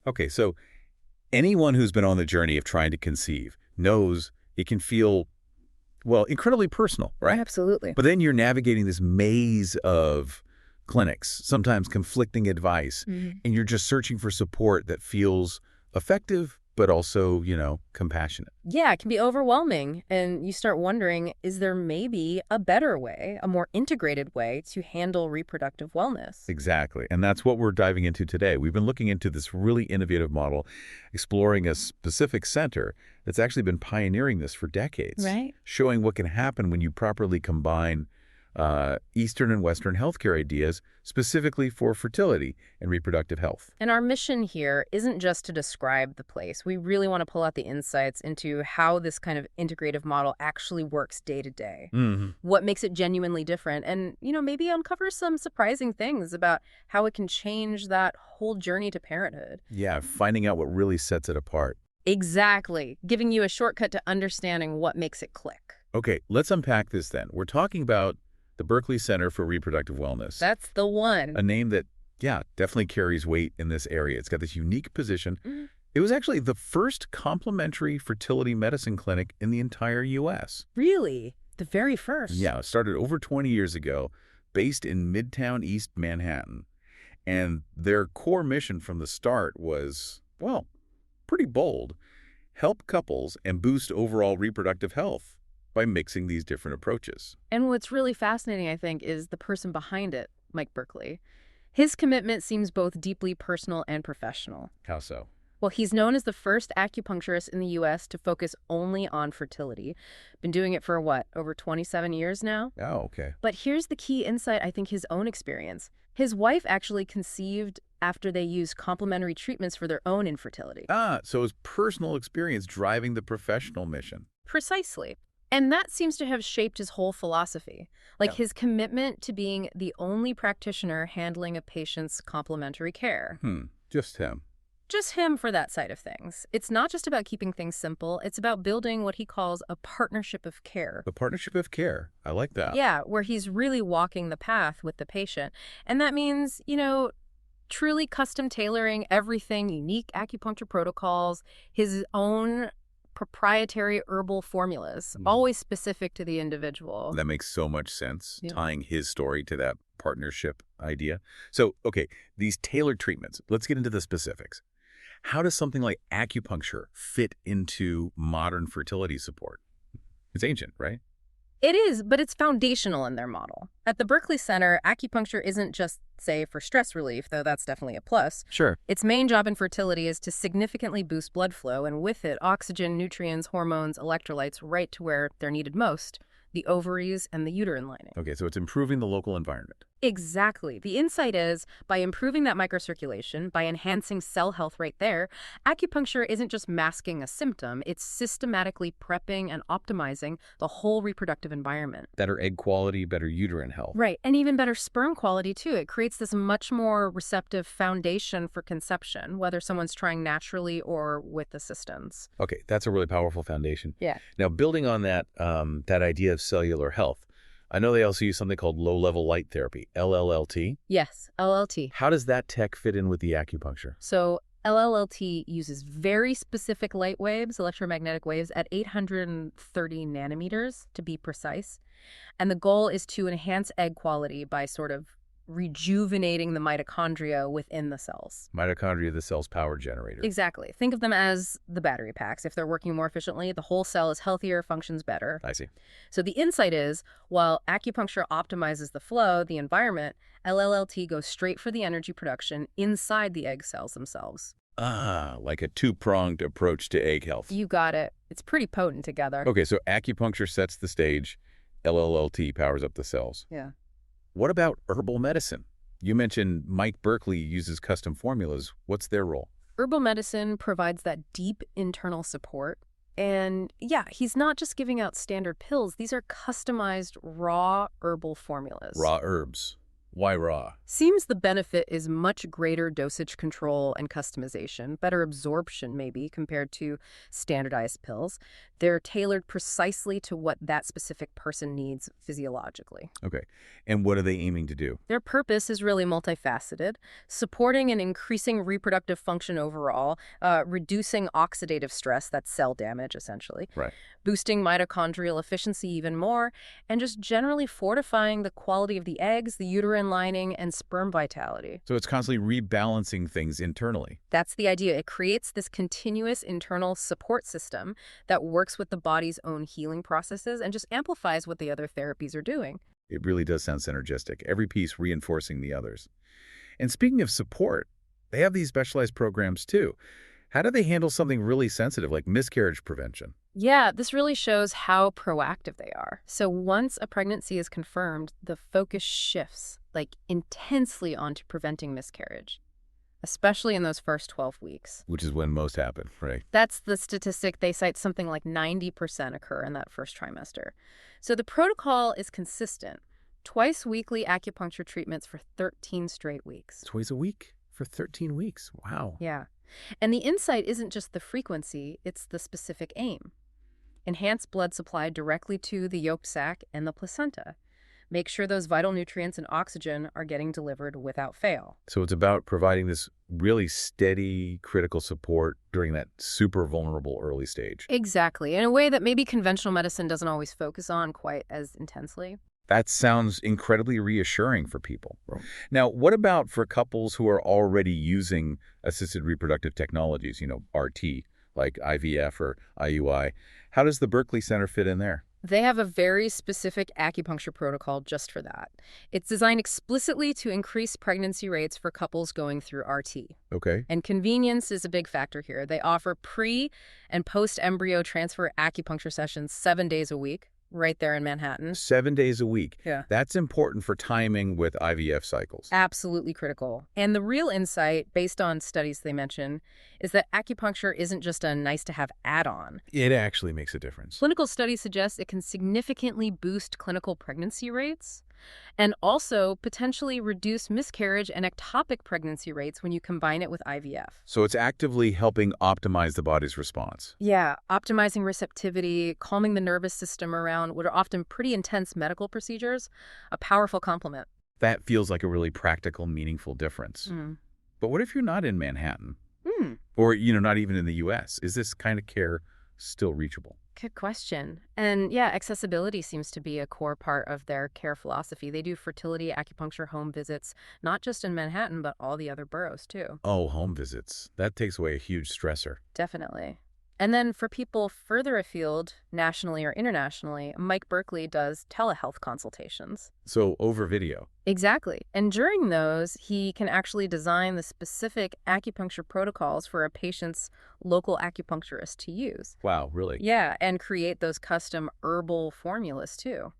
Okay, so anyone who's been on the journey of trying to conceive knows it can feel, well, incredibly personal, right? Absolutely. But then you're navigating this maze of clinics, sometimes conflicting advice, and you're just searching for support that feels effective, but also, compassionate. Yeah, it can be overwhelming. And you start wondering, is there maybe a better way, a more integrated way to handle reproductive wellness? Exactly. And that's what we're diving into today. We've been looking into this really innovative model, exploring a specific center that's actually been pioneering this for decades, Right. showing what can happen when you properly combine Eastern and Western healthcare ideas specifically for fertility and reproductive health. And our mission here isn't just to describe the place. We really want to pull out the insights into how this kind of integrative model actually works day to day. What makes it genuinely different, and, maybe uncover some surprising things about how it can change that whole journey to parenthood. Yeah, finding out what really sets it apart. Exactly. Giving you a shortcut to understanding what makes it click. Okay, let's unpack this then. We're talking about the Berkley Center for Reproductive Wellness. That's the one. A name that, definitely carries weight in this area. It's got this unique position. It was actually the first complementary fertility medicine clinic in the entire U.S. Really? The very first? Yeah, it started over 20 years ago, based in Midtown East Manhattan. And their core mission from the start was, well, pretty bold. Help couples and boost overall reproductive health by mixing these different approaches. And what's really fascinating, I think, is the person behind it, Mike Berkley. His commitment seems both deeply personal and professional. How so? Well, he's known as the first acupuncturist in the U.S. to focus only on fertility. Been doing it for, over 27 years now? Oh, okay. But here's the key insight, I think, his own experience. His wife actually conceived after they used complementary treatments for their own infertility. So his personal experience driving the professional mission. Precisely. And that seems to have shaped his whole philosophy, his commitment to being the only practitioner handling a patient's complementary care. Just him. Just him for that side of things. It's not just about keeping things simple. It's about building what he calls a partnership of care. A partnership of care. I like that. Yeah, where he's really walking the path with the patient. And that means, truly custom tailoring everything, unique acupuncture protocols, his own proprietary herbal formulas, always specific to the individual. That makes so much sense, Yeah. tying his story to that partnership idea. So, okay, these tailored treatments, let's get into the specifics. How does something like acupuncture fit into modern fertility support? It's ancient, right? It is, but it's foundational in their model. At the Berkley Center, acupuncture isn't just, say, for stress relief, though that's definitely a plus. Sure. Its main job in fertility is to significantly boost blood flow, and with it, oxygen, nutrients, hormones, electrolytes right to where they're needed most, the ovaries and the uterine lining. Okay, so it's improving the local environment. Exactly. The insight is, by improving that microcirculation, by enhancing cell health right there, acupuncture isn't just masking a symptom, it's systematically prepping and optimizing the whole reproductive environment. Better egg quality, better uterine health. Right, and even better sperm quality, too. It creates this much more receptive foundation for conception, whether someone's trying naturally or with assistance. Okay, that's a really powerful foundation. Yeah. Now, building on that, that idea of cellular health, I know they also use something called low-level light therapy, LLLT. Yes, LLT. How does that tech fit in with the acupuncture? So LLLT uses very specific light waves, electromagnetic waves, at 830 nanometers, to be precise. And the goal is to enhance egg quality by sort of rejuvenating the mitochondria within the cells. Mitochondria, the cell's power generator. Exactly. Think of them as the battery packs. If they're working more efficiently, the whole cell is healthier, functions better. I see. So the insight is, while acupuncture optimizes the flow, the environment, LLLT goes straight for the energy production inside the egg cells themselves. Like a two-pronged approach to egg health. You got it. It's pretty potent together. Okay, so acupuncture sets the stage, LLLT powers up the cells. Yeah. What about herbal medicine? You mentioned Mike Berkley uses custom formulas. What's their role? Herbal medicine provides that deep internal support. And yeah, he's not just giving out standard pills. These are customized raw herbal formulas. Raw herbs. Why raw? Seems the benefit is much greater dosage control and customization, better absorption maybe compared to standardized pills. They're tailored precisely to what that specific person needs physiologically. Okay. And what are they aiming to do? Their purpose is really multifaceted, supporting and increasing reproductive function overall, reducing oxidative stress, that's cell damage essentially, Right. boosting mitochondrial efficiency even more, and just generally fortifying the quality of the eggs, the uterine lining, and sperm vitality. So it's constantly rebalancing things internally. That's the idea. It creates this continuous internal support system that works with the body's own healing processes and just amplifies what the other therapies are doing. It really does sound synergistic, every piece reinforcing the others. And speaking of support, they have these specialized programs too. How do they handle something really sensitive like miscarriage prevention? Yeah, this really shows how proactive they are. So once a pregnancy is confirmed, the focus shifts, like intensely onto preventing miscarriage, especially in those first 12 weeks. Which is when most happen, right? That's the statistic. They cite something like 90% occur in that first trimester. So the protocol is consistent. Twice weekly acupuncture treatments for 13 straight weeks. Twice a week for 13 weeks. Wow. Yeah. And the insight isn't just the frequency, it's the specific aim. Enhance blood supply directly to the yolk sac and the placenta. Make sure those vital nutrients and oxygen are getting delivered without fail. So it's about providing this really steady, critical support during that super vulnerable early stage. Exactly, in a way that maybe conventional medicine doesn't always focus on quite as intensely. That sounds incredibly reassuring for people. Now, what about for couples who are already using assisted reproductive technologies, RT, like IVF or IUI? How does the Berkley Center fit in there? They have a very specific acupuncture protocol just for that. It's designed explicitly to increase pregnancy rates for couples going through RT. Okay. And convenience is a big factor here. They offer pre- and post-embryo transfer acupuncture sessions 7 days a week, right there in Manhattan. 7 days a week. Yeah. That's important for timing with IVF cycles. Absolutely critical. And the real insight, based on studies they mention, is that acupuncture isn't just a nice-to-have add-on. It actually makes a difference. Clinical studies suggest it can significantly boost clinical pregnancy rates and also potentially reduce miscarriage and ectopic pregnancy rates when you combine it with IVF. So it's actively helping optimize the body's response. Yeah, optimizing receptivity, calming the nervous system around what are often pretty intense medical procedures, a powerful complement. That feels like a really practical, meaningful difference. But what if you're not in Manhattan? Or, not even in the U.S.? Is this kind of care still reachable? Good question. And yeah, accessibility seems to be a core part of their care philosophy. They do fertility acupuncture home visits, not just in Manhattan, but all the other boroughs too. Oh, home visits. That takes away a huge stressor. Definitely. And then for people further afield, nationally or internationally, Mike Berkley does telehealth consultations. So over video. Exactly. And during those, he can actually design the specific acupuncture protocols for a patient's local acupuncturist to use. Wow, really? Yeah, and create those custom herbal formulas too.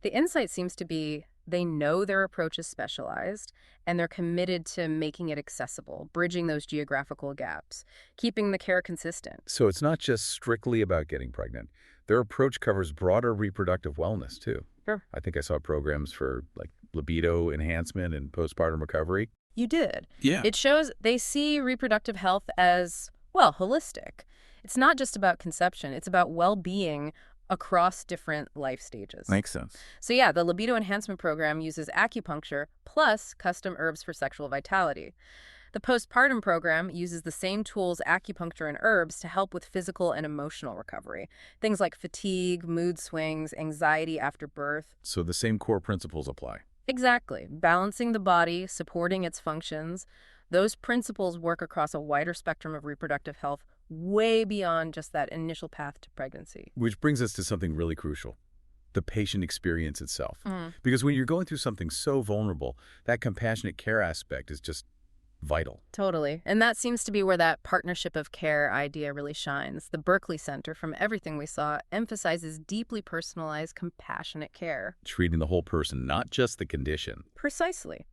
The insight seems to be they know their approach is specialized, and they're committed to making it accessible, bridging those geographical gaps, keeping the care consistent. So it's not just strictly about getting pregnant. Their approach covers broader reproductive wellness, too. Sure. I think I saw programs for, libido enhancement and postpartum recovery. You did. Yeah. It shows they see reproductive health as, holistic. It's not just about conception. It's about well-being across different life stages. Makes sense. So yeah, the libido enhancement program uses acupuncture plus custom herbs for sexual vitality. The postpartum program uses the same tools, acupuncture and herbs, to help with physical and emotional recovery. Things like fatigue, mood swings, anxiety after birth. So the same core principles apply. Exactly. Balancing the body, supporting its functions. Those principles work across a wider spectrum of reproductive health, way beyond just that initial path to pregnancy. Which brings us to something really crucial, the patient experience itself. Because when you're going through something so vulnerable, that compassionate care aspect is just vital. Totally. And that seems to be where that partnership of care idea really shines. The Berkley Center, from everything we saw, emphasizes deeply personalized, compassionate care. Treating the whole person, not just the condition. Precisely.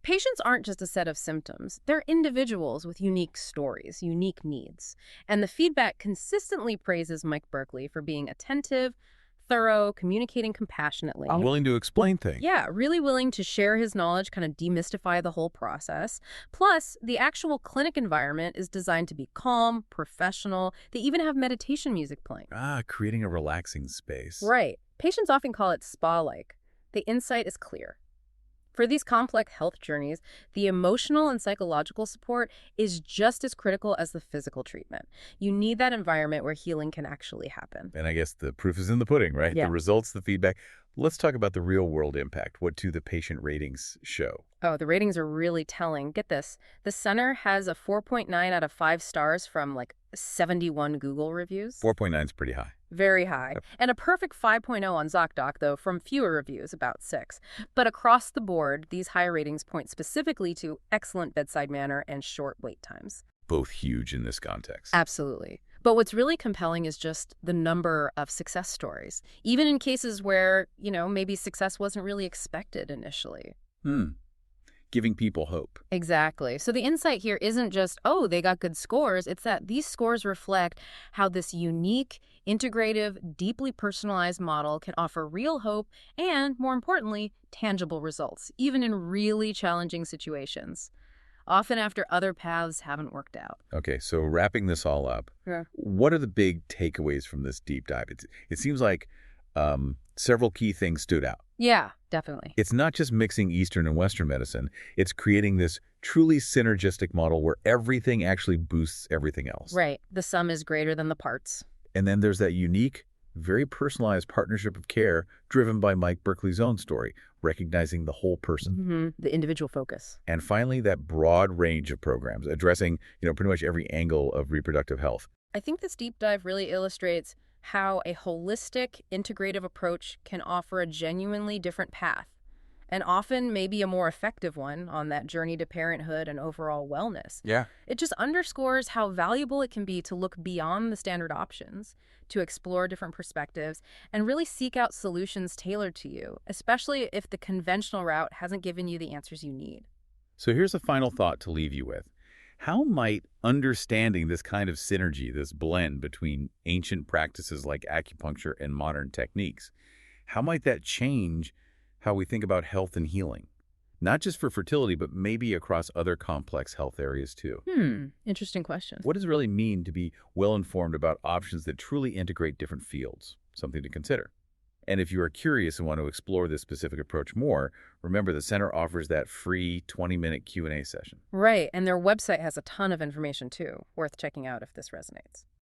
Patients aren't just a set of symptoms. They're individuals with unique stories, unique needs. And the feedback consistently praises Mike Berkley for being attentive, thorough, communicating compassionately. I'm willing to explain things. Yeah, really willing to share his knowledge, kind of demystify the whole process. Plus, the actual clinic environment is designed to be calm, professional. They even have meditation music playing. Creating a relaxing space. Right. Patients often call it spa-like. The insight is clear. For these complex health journeys, the emotional and psychological support is just as critical as the physical treatment. You need that environment where healing can actually happen. And I guess the proof is in the pudding, right? Yeah. The results, the feedback. Let's talk about the real-world impact. What do the patient ratings show? Oh, the ratings are really telling. Get this. The center has a 4.9 out of 5 stars from like 71 Google reviews. 4.9 is pretty high. Very high. And a perfect 5.0 on ZocDoc, though, from fewer reviews, about 6. But across the board, these high ratings point specifically to excellent bedside manner and short wait times. Both huge in this context. Absolutely. But what's really compelling is just the number of success stories, even in cases where, maybe success wasn't really expected initially. Giving people hope. Exactly. So the insight here isn't just, oh, they got good scores. It's that these scores reflect how this unique, integrative, deeply personalized model can offer real hope and, more importantly, tangible results, even in really challenging situations, often after other paths haven't worked out. Okay, so wrapping this all up, what are the big takeaways from this deep dive? It seems like several key things stood out. Yeah, definitely. It's not just mixing Eastern and Western medicine. It's creating this truly synergistic model where everything actually boosts everything else. Right. The sum is greater than the parts. And then there's that unique, very personalized partnership of care driven by Mike Berkley's own story, recognizing the whole person. The individual focus. And finally, that broad range of programs addressing, pretty much every angle of reproductive health. I think this deep dive really illustrates how a holistic, integrative approach can offer a genuinely different path, and often maybe a more effective one on that journey to parenthood and overall wellness. Yeah. It just underscores how valuable it can be to look beyond the standard options, to explore different perspectives, and really seek out solutions tailored to you, especially if the conventional route hasn't given you the answers you need. So here's a final thought to leave you with. How might understanding this kind of synergy, this blend between ancient practices like acupuncture and modern techniques, how might that change how we think about health and healing? Not just for fertility, but maybe across other complex health areas too. Interesting question. What does it really mean to be well-informed about options that truly integrate different fields? Something to consider. And if you are curious and want to explore this specific approach more, remember the center offers that free 20-minute Q&A session. Right, and their website has a ton of information too, worth checking out if this resonates.